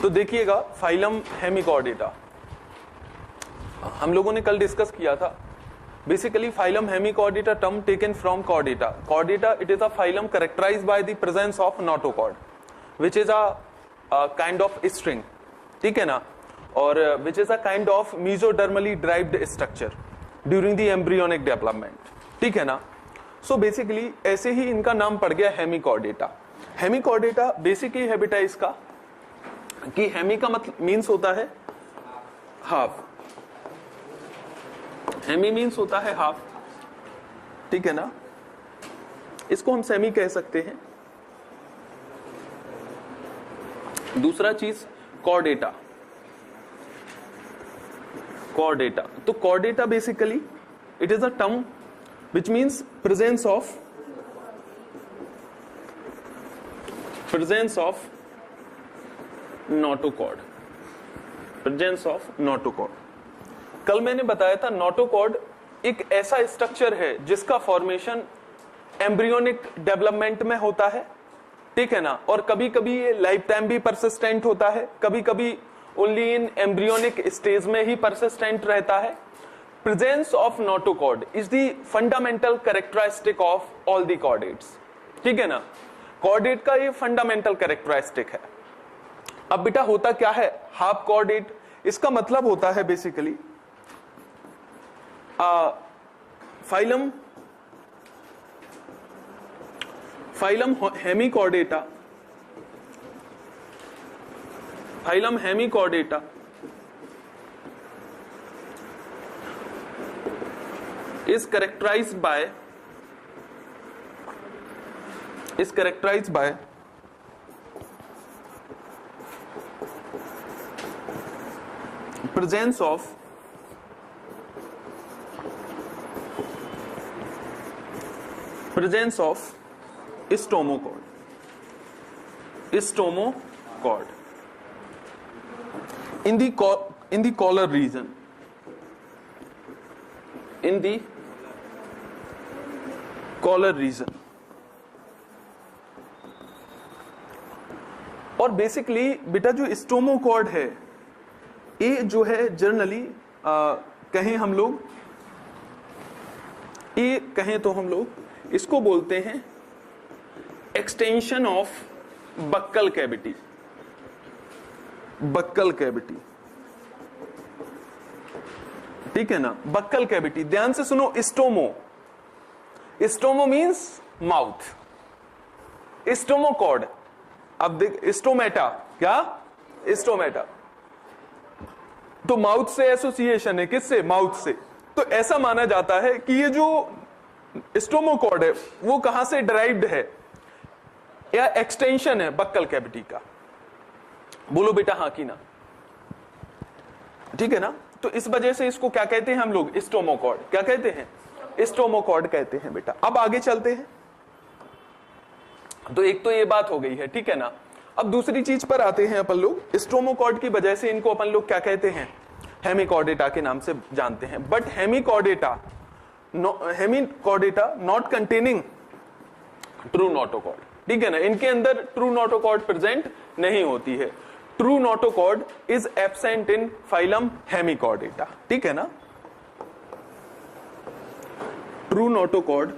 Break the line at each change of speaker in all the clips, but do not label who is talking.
तो देखिएगा phylum Hemichordata हम लोगों ने कल डिस्कस किया था। Basically phylum hemichordata term taken from chordata. Chordata it is a phylum characterised by the presence of notochord which is a kind of string, ठीक है ना, और which is a kind of mesodermally derived structure during the embryonic development, ठीक है ना। So basically ऐसे ही इनका नाम पड़ गया हेमिकॉर्डेटा। हेमिकॉर्डेटा बेसिकली है बेटा इसका कि हेमी का मतलब मीन्स होता है हाफ, हेमी मीन्स होता है हाफ, ठीक है ना। इसको हम सेमी कह सकते हैं। दूसरा चीज कॉर्डेटा। कॉर्डेटा तो Chordata basically it is a term which means presence of notochord, presence of notochord। कल मैंने बताया था नोटोकॉर्ड एक ऐसा स्ट्रक्चर है जिसका फॉर्मेशन एम्ब्रियोनिक डेवलपमेंट में होता है, ठीक है ना, और कभी कभी ये लाइफ टाइम भी परसिस्टेंट होता है, कभी कभी ओनली इन एम्ब्रियोनिक स्टेज में ही परसिस्टेंट रहता है। Presence of notochord is the fundamental characteristic of all the chordates, ठीक है ना। कॉर्डेट का ये फंडामेंटल कैरेक्टरिस्टिक है। अब बेटा होता क्या है हाफ कॉर्डेट, इसका मतलब होता है basically phylum Hemichordata, phylum Hemichordata is characterized by presence of stomochord in the collar region, in the collar region. और बेसिकली बेटा जो स्टोमोकॉर्ड है ये जो है जनरली कहें हम लोग ये कहें तो हम लोग इसको बोलते हैं extension of buccal cavity. Buccal cavity, ठीक है ना, बक्कल कैविटी। ध्यान से सुनो, स्टोमो, स्टोमो मीन्स माउथ, स्टोमोकॉर्ड। अब देख स्टोमेटा, क्या स्टोमेटा, तो माउथ से एसोसिएशन है, किससे, माउथ से। तो ऐसा माना जाता है कि ये जो स्टोमोकॉर्ड है वो कहां से डिराइव्ड है या एक्सटेंशन है बक्कल कैविटी का। बोलो बेटा हाँ कि ना, ठीक है ना। तो इस वजह से इसको क्या कहते हैं हम लोग, स्टोमोकॉर्ड। क्या कहते हैं, स्टोमोकॉर्ड कहते हैं बेटा। अब आगे चलते हैं। तो एक तो ये बात हो गई है, ठीक है ना। अब दूसरी चीज पर आते हैं अपन लोग। स्टोमोकॉर्ड की वजह से इनको अपन लोग क्या कहते हैं, हेमिकॉर्डेटा के नाम से जानते हैं। But Hemichordata not containing true notochord, ठीक है ना। इनके अंदर ट्रू नोटोकॉर्ड प्रेजेंट नहीं होती है। True notochord is absent in phylum Hemichordata, ठीक है ना। True notochord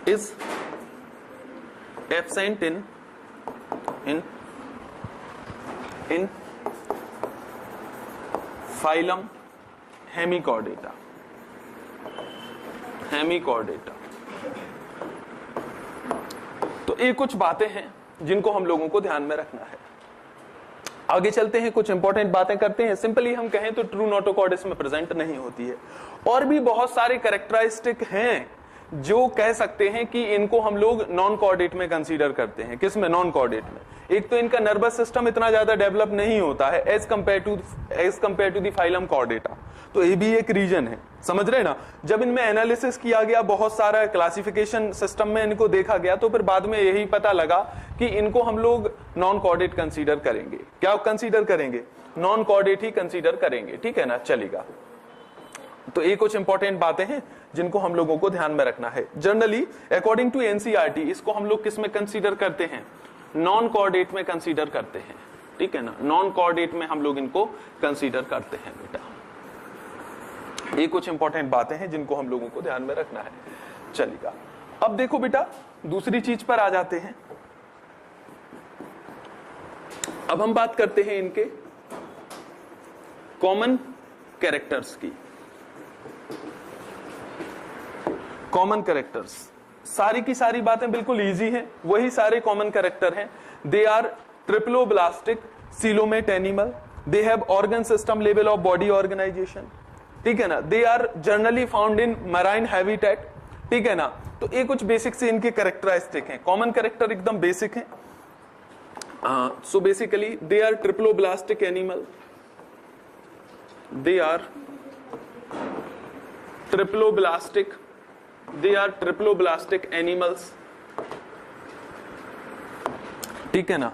is absent in phylum Hemichordata. तो ये कुछ बातें हैं जिनको हम लोगों को ध्यान में रखना है। आगे चलते हैं, कुछ इंपॉर्टेंट बातें करते हैं। सिंपली हम कहें तो ट्रू नोटोकॉर्ड इसमें प्रेजेंट नहीं होती है। और भी बहुत सारे कैरेक्टरिस्टिक हैं जो कह सकते हैं कि इनको हम लोग नॉन कॉर्डेट में कंसीडर करते हैं। किस में, नॉन कॉर्डेट में। एक तो इनका नर्वस सिस्टम इतना ज्यादा डेवलप नहीं होता है as compare to the phylum chordata. तो ये भी एक रीजन है, समझ रहे ना। जब इनमें एनालिसिस किया गया, बहुत सारा क्लासिफिकेशन सिस्टम में इनको देखा गया, तो फिर बाद में यही पता लगा कि इनको हम लोग नॉन कॉर्डेट कंसीडर करेंगे। क्या कंसीडर करेंगे, नॉन कॉर्डेट ही कंसीडर करेंगे, ठीक है ना, चलेगा। तो ये कुछ इंपॉर्टेंट बातें हैं जिनको हम लोगों को ध्यान में रखना है। जनरली अकॉर्डिंग टू एनसीईआरटी इसको हम लोग किस में कंसीडर करते हैं, नॉन कोऑर्डिनेट में कंसीडर करते हैं, ठीक है ना, नॉन कोऑर्डिनेट में हम लोग इनको कंसीडर करते हैं बेटा। ये कुछ इंपॉर्टेंट बातें हैं जिनको हम लोगों को ध्यान में रखना है। चलिएगा, अब देखो बेटा दूसरी चीज पर आ जाते हैं। अब हम बात करते हैं इनके कॉमन कैरेक्टर्स की। कॉमन कैरेक्टर्स, सारी की सारी बातें बिल्कुल इजी हैं, वही सारे कॉमन कैरेक्टर हैं। They are triploblastic coelomate animal, they have organ system level of body organisation, ठीक है ना, they are generally found in marine habitat, ठीक है ना। तो ये कुछ बेसिक से इनके कैरेक्टरिस्टिक हैं, कॉमन कैरेक्टर एकदम बेसिक हैं। So basically they are triploblastic animal, they are triploblastic, they are triploblastic animals, ठीक है ना।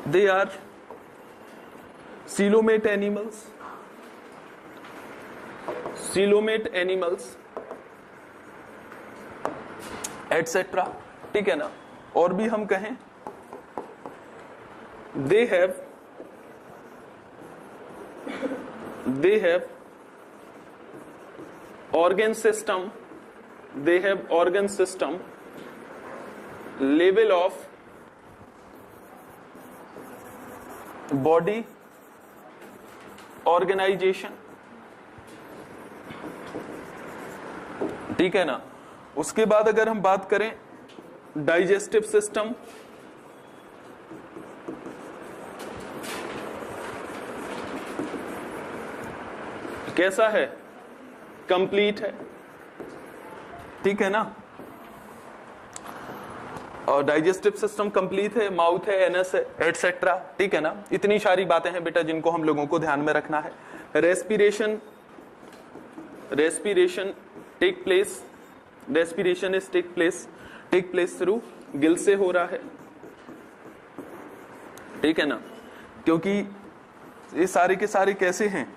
they are coelomate animals, coelomate animals etcetera, ठीक है ना। और भी हम कहें they have organ system, they have organ system level of body organization, ठीक है ना। उसके बाद अगर हम बात करें डाइजेस्टिव सिस्टम, कैसा है, कंप्लीट है, ठीक है ना। और डाइजेस्टिव सिस्टम कंप्लीट है, माउथ है, एनस है, एटसेट्रा, ठीक है ना। इतनी सारी बातें हैं बेटा जिनको हम लोगों को ध्यान में रखना है। Respiration, respiration take place, respiration is take place through gill से हो रहा है, ठीक है ना। क्योंकि ये सारे के सारे कैसे हैं,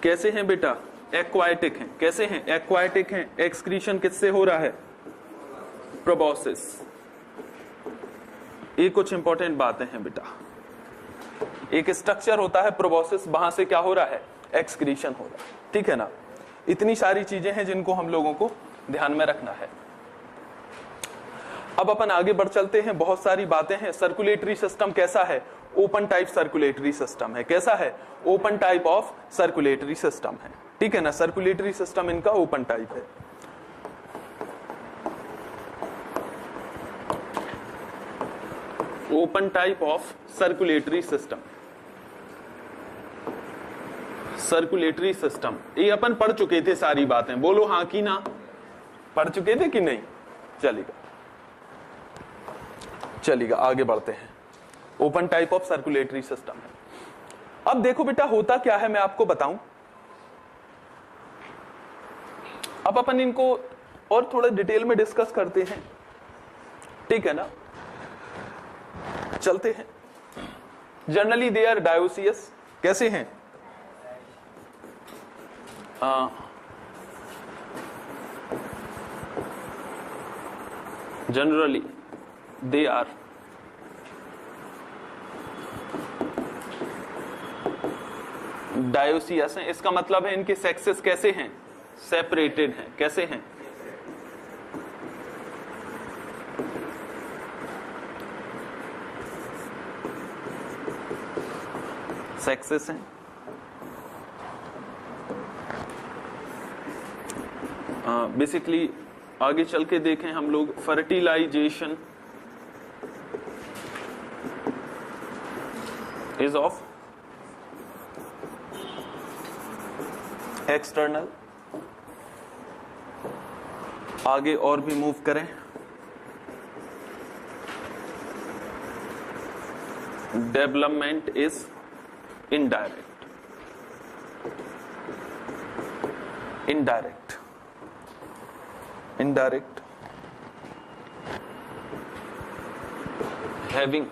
कैसे हैं बेटा, एक्वाटिक हैं, कैसे हैं, एक्वाटिक हैं। एक्सक्रीशन किससे हो रहा है, प्रोबॉसिस। ये कुछ इंपॉर्टेंट बातें हैं बेटा। एक स्ट्रक्चर होता है प्रोबॉसिस, वहां से क्या हो रहा है, एक्सक्रीशन हो रहा है, ठीक है ना। इतनी सारी चीजें हैं जिनको हम लोगों को ध्यान में रखना है। अब अपन आगे बढ़ चलते हैं, बहुत सारी बातें हैं। सर्कुलेटरी सिस्टम कैसा है, ओपन टाइप सर्कुलेटरी सिस्टम है, कैसा है, open type of circulatory system है, ठीक है ना। सर्कुलेटरी सिस्टम इनका ओपन टाइप है। Open type of circulatory system, circulatory system ये अपन पढ़ चुके थे सारी बातें, बोलो हाँ कि ना, पढ़ चुके थे कि नहीं। चलिएगा चलिएगा आगे बढ़ते हैं। Open type of circulatory system है। अब देखो बेटा होता क्या है मैं आपको बताऊं। अब अपन इनको और थोड़ा डिटेल में डिस्कस करते हैं, ठीक है ना। चलते हैं। जनरली दे आर डायोसियस, कैसे हैं, जनरली दे आर डायोसियस हैं। इसका मतलब है इनके सेक्सेस कैसे हैं, सेपरेटेड हैं, कैसे हैं, सेक्सेस हैं। बेसिकली आगे चल के देखें हम लोग, फर्टिलाइजेशन इज ऑफ एक्सटर्नल। आगे और भी मूव करें, development is indirect, indirect, indirect, having